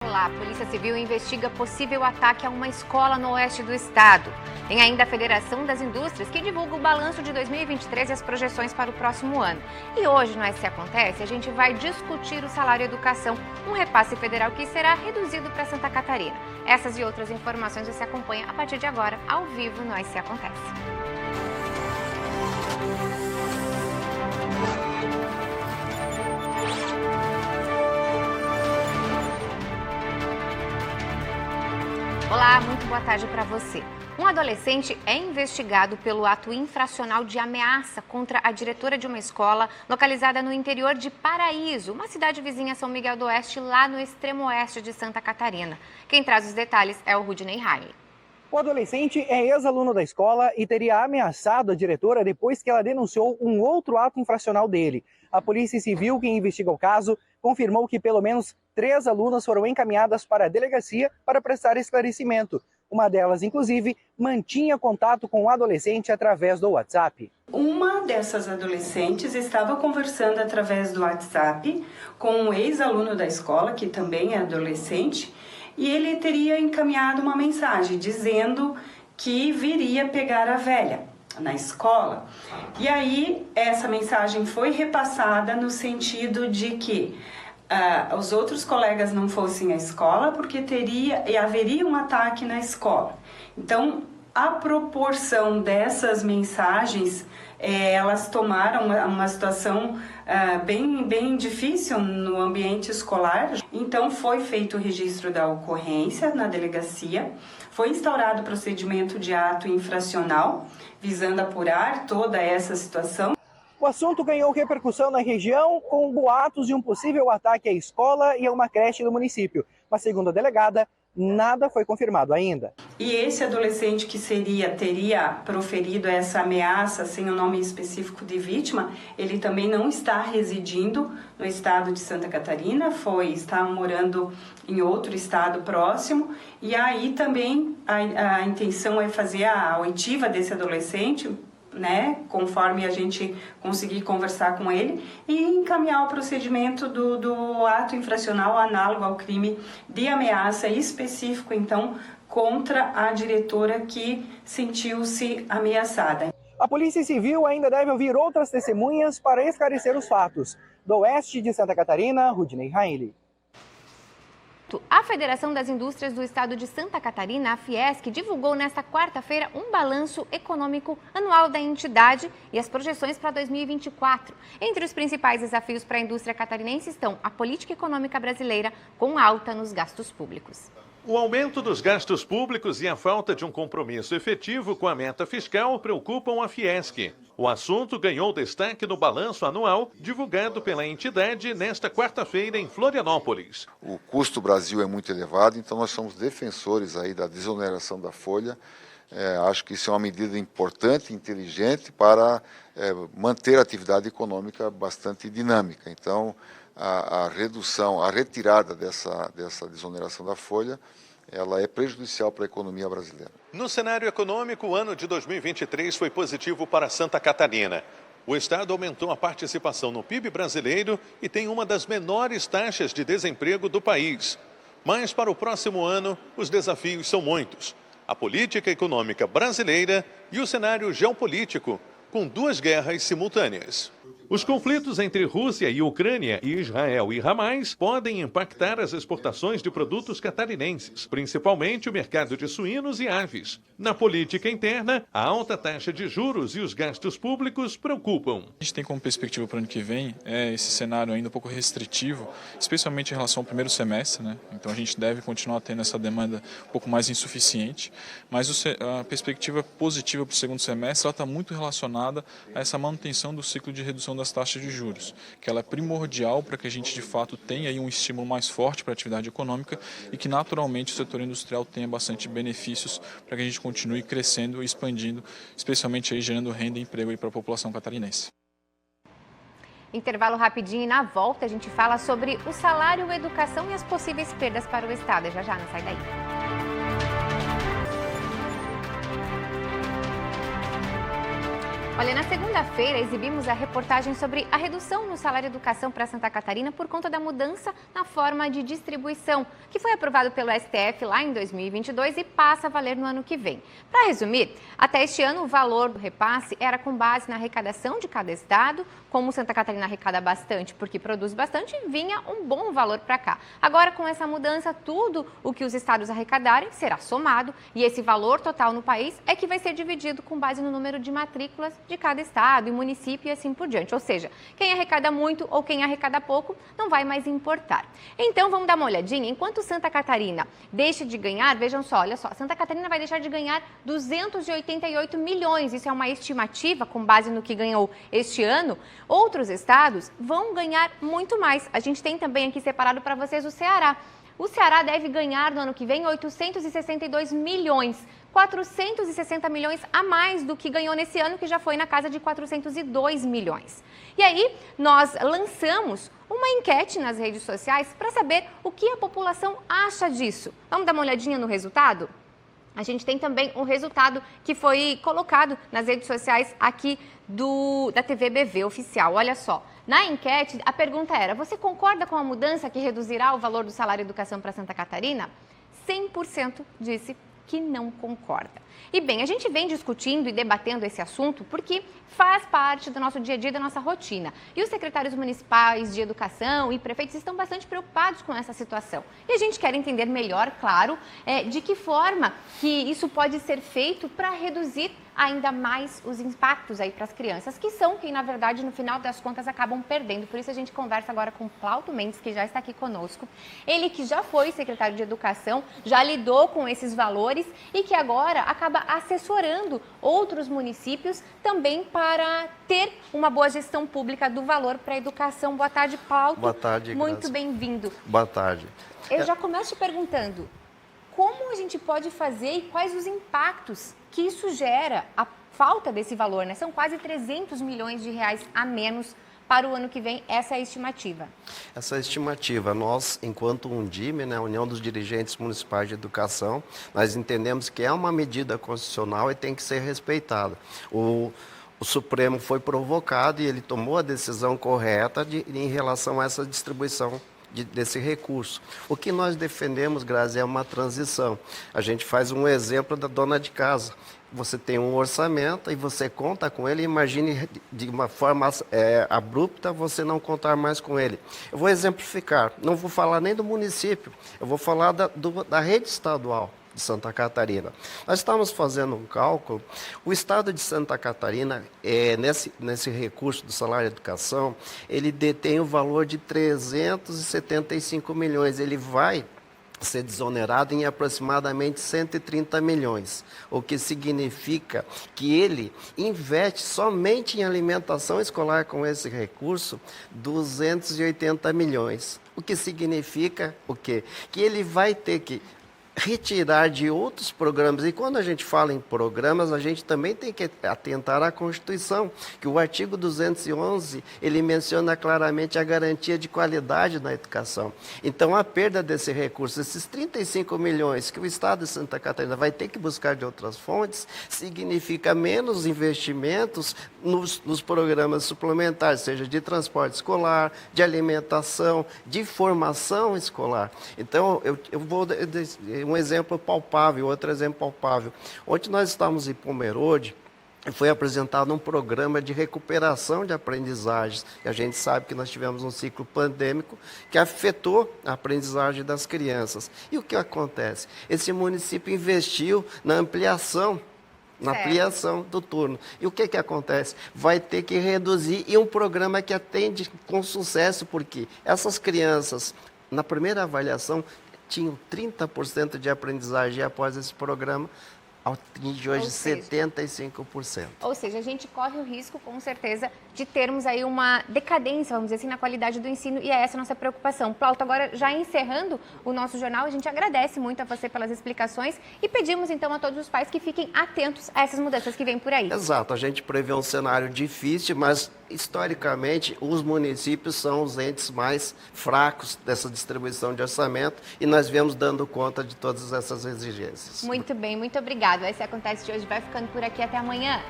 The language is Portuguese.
Olá, a Polícia Civil investiga possível ataque a uma escola no oeste do estado. Tem ainda a Federação das Indústrias, que divulga o balanço de 2023 e as projeções para o próximo ano. E hoje no SC Acontece, a gente vai discutir o salário educação, um repasse federal que será reduzido para Santa Catarina. Essas e outras informações você acompanha a partir de agora, ao vivo no SC Acontece. Olá, muito boa tarde para você. Um adolescente é investigado pelo ato infracional de ameaça contra a diretora de uma escola localizada no interior de Paraíso, uma cidade vizinha a São Miguel do Oeste, lá no extremo oeste de Santa Catarina. Quem traz os detalhes é o Rudney Riley. O adolescente é ex-aluno da escola e teria ameaçado a diretora depois que ela denunciou um outro ato infracional dele. A Polícia Civil, que investiga o caso, confirmou que pelo menos 3 alunas foram encaminhadas para a delegacia para prestar esclarecimento. Uma delas, inclusive, mantinha contato com o adolescente através do WhatsApp. Uma dessas adolescentes estava conversando através do WhatsApp com um ex-aluno da escola, que também é adolescente, e ele teria encaminhado uma mensagem dizendo que viria pegar a velha na escola. E aí essa mensagem foi repassada no sentido de que os outros colegas não fossem à escola porque haveria um ataque na escola. Então, a proporção dessas mensagens, elas tomaram uma situação bem difícil no ambiente escolar. Então, foi feito o registro da ocorrência na delegacia, foi instaurado o procedimento de ato infracional, visando apurar toda essa situação. O assunto ganhou repercussão na região com boatos de um possível ataque à escola e a uma creche do município. Mas, segundo a delegada, nada foi confirmado ainda. E esse adolescente que teria proferido essa ameaça sem o nome específico de vítima, ele também não está residindo no estado de Santa Catarina, está morando em outro estado próximo. E aí também a intenção é fazer a oitiva desse adolescente, conforme a gente conseguir conversar com ele, e encaminhar o procedimento do ato infracional análogo ao crime de ameaça específico, então, contra a diretora que sentiu-se ameaçada. A Polícia Civil ainda deve ouvir outras testemunhas para esclarecer os fatos. Do oeste de Santa Catarina, Rudney Riley. A Federação das Indústrias do Estado de Santa Catarina, a Fiesc, divulgou nesta quarta-feira um balanço econômico anual da entidade e as projeções para 2024. Entre os principais desafios para a indústria catarinense estão a política econômica brasileira com alta nos gastos públicos. O aumento dos gastos públicos e a falta de um compromisso efetivo com a meta fiscal preocupam a Fiesc. O assunto ganhou destaque no balanço anual divulgado pela entidade nesta quarta-feira em Florianópolis. O custo do Brasil é muito elevado, então nós somos defensores aí da desoneração da folha. Acho que isso é uma medida importante e inteligente para manter a atividade econômica bastante dinâmica. Então, a retirada dessa desoneração da folha, ela é prejudicial para a economia brasileira. No cenário econômico, o ano de 2023 foi positivo para Santa Catarina. O estado aumentou a participação no PIB brasileiro e tem uma das menores taxas de desemprego do país. Mas para o próximo ano, os desafios são muitos. A política econômica brasileira e o cenário geopolítico, com 2 guerras simultâneas. Os conflitos entre Rússia e Ucrânia e Israel e Hamas podem impactar as exportações de produtos catarinenses, principalmente o mercado de suínos e aves. Na política interna, a alta taxa de juros e os gastos públicos preocupam. A gente tem como perspectiva para o ano que vem esse cenário ainda um pouco restritivo, especialmente em relação ao primeiro semestre, Então a gente deve continuar tendo essa demanda um pouco mais insuficiente, mas a perspectiva positiva para o segundo semestre está muito relacionada a essa manutenção do ciclo de redução das taxas de juros, que ela é primordial para que a gente de fato tenha aí um estímulo mais forte para a atividade econômica e que naturalmente o setor industrial tenha bastante benefícios para que a gente continue crescendo e expandindo, especialmente aí gerando renda e emprego para a população catarinense. Intervalo rapidinho e na volta a gente fala sobre o salário, a educação e as possíveis perdas para o Estado. Já, não sai daí. Olha, na segunda-feira exibimos a reportagem sobre a redução no salário educação para Santa Catarina por conta da mudança na forma de distribuição, que foi aprovado pelo STF lá em 2022 e passa a valer no ano que vem. Para resumir, até este ano o valor do repasse era com base na arrecadação de cada estado. Como Santa Catarina arrecada bastante porque produz bastante, vinha um bom valor para cá. Agora, com essa mudança, tudo o que os estados arrecadarem será somado e esse valor total no país é que vai ser dividido com base no número de matrículas de cada estado e município e assim por diante. Ou seja, quem arrecada muito ou quem arrecada pouco não vai mais importar. Então, vamos dar uma olhadinha. Enquanto Santa Catarina deixa de ganhar, vejam só, olha só, Santa Catarina vai deixar de ganhar 288 milhões. Isso é uma estimativa com base no que ganhou este ano. Outros estados vão ganhar muito mais. A gente tem também aqui separado para vocês o Ceará. O Ceará deve ganhar no ano que vem 862 milhões, 460 milhões a mais do que ganhou nesse ano, que já foi na casa de 402 milhões. E aí, nós lançamos uma enquete nas redes sociais para saber o que a população acha disso. Vamos dar uma olhadinha no resultado? A gente tem também um resultado que foi colocado nas redes sociais aqui da TV BV oficial. Olha só, na enquete a pergunta era: você concorda com a mudança que reduzirá o valor do salário educação para Santa Catarina? 100% disse que não concorda. E bem, a gente vem discutindo e debatendo esse assunto porque faz parte do nosso dia a dia, da nossa rotina. E os secretários municipais de educação e prefeitos estão bastante preocupados com essa situação. E a gente quer entender melhor, claro, de que forma que isso pode ser feito para reduzir ainda mais os impactos aí para as crianças, que são quem, na verdade, no final das contas, acabam perdendo. Por isso a gente conversa agora com o Plauto Mendes, que já está aqui conosco. Ele que já foi secretário de Educação, já lidou com esses valores e que agora acaba assessorando outros municípios também para ter uma boa gestão pública do valor para a educação. Boa tarde, Plauto. Boa tarde, Graça. Muito bem-vindo. Boa tarde. Eu já começo te perguntando, como a gente pode fazer e quais os impactos que isso gera, a falta desse valor, né? São quase 300 milhões de reais a menos para o ano que vem, essa é a estimativa. Essa é a estimativa. Nós, enquanto UNDIME, né, União dos Dirigentes Municipais de Educação, nós entendemos que é uma medida constitucional e tem que ser respeitada. O Supremo foi provocado e ele tomou a decisão correta em relação a essa distribuição desse recurso. O que nós defendemos, Grazi, é uma transição. A gente faz um exemplo da dona de casa. Você tem um orçamento e você conta com ele, imagine de uma forma abrupta você não contar mais com ele. Eu vou exemplificar, não vou falar nem do município, eu vou falar da rede estadual de Santa Catarina. Nós estamos fazendo um cálculo, o estado de Santa Catarina, nesse recurso do salário de educação, ele detém o valor de 375 milhões, ele vai ser desonerado em aproximadamente 130 milhões, o que significa que ele investe somente em alimentação escolar com esse recurso 280 milhões, o que significa o quê? Que ele vai ter que retirar de outros programas, e quando a gente fala em programas, a gente também tem que atentar à Constituição, que o artigo 211, ele menciona claramente a garantia de qualidade na educação. Então, a perda desse recurso, esses 35 milhões que o Estado de Santa Catarina vai ter que buscar de outras fontes, significa menos investimentos nos programas suplementares, seja de transporte escolar, de alimentação, de formação escolar. Então, eu vou um exemplo palpável, outro exemplo palpável. Ontem nós estávamos em Pomerode e foi apresentado um programa de recuperação de aprendizagens. E a gente sabe que nós tivemos um ciclo pandêmico que afetou a aprendizagem das crianças. E o que acontece? Esse município investiu na ampliação do turno. E o que acontece? Vai ter que reduzir, e um programa que atende com sucesso, porque essas crianças, na primeira avaliação, tinham 30% de aprendizagem, e após esse programa atinge hoje 75%. Ou seja, a gente corre o risco, com certeza, de termos aí uma decadência, vamos dizer assim, na qualidade do ensino, e é essa a nossa preocupação. Plauto, agora já encerrando o nosso jornal, a gente agradece muito a você pelas explicações e pedimos então a todos os pais que fiquem atentos a essas mudanças que vêm por aí. Exato, a gente prevê um cenário difícil, mas historicamente os municípios são os entes mais fracos dessa distribuição de orçamento e nós viemos dando conta de todas essas exigências. Muito bem, muito obrigado. Esse Acontece de hoje vai ficando por aqui, até amanhã.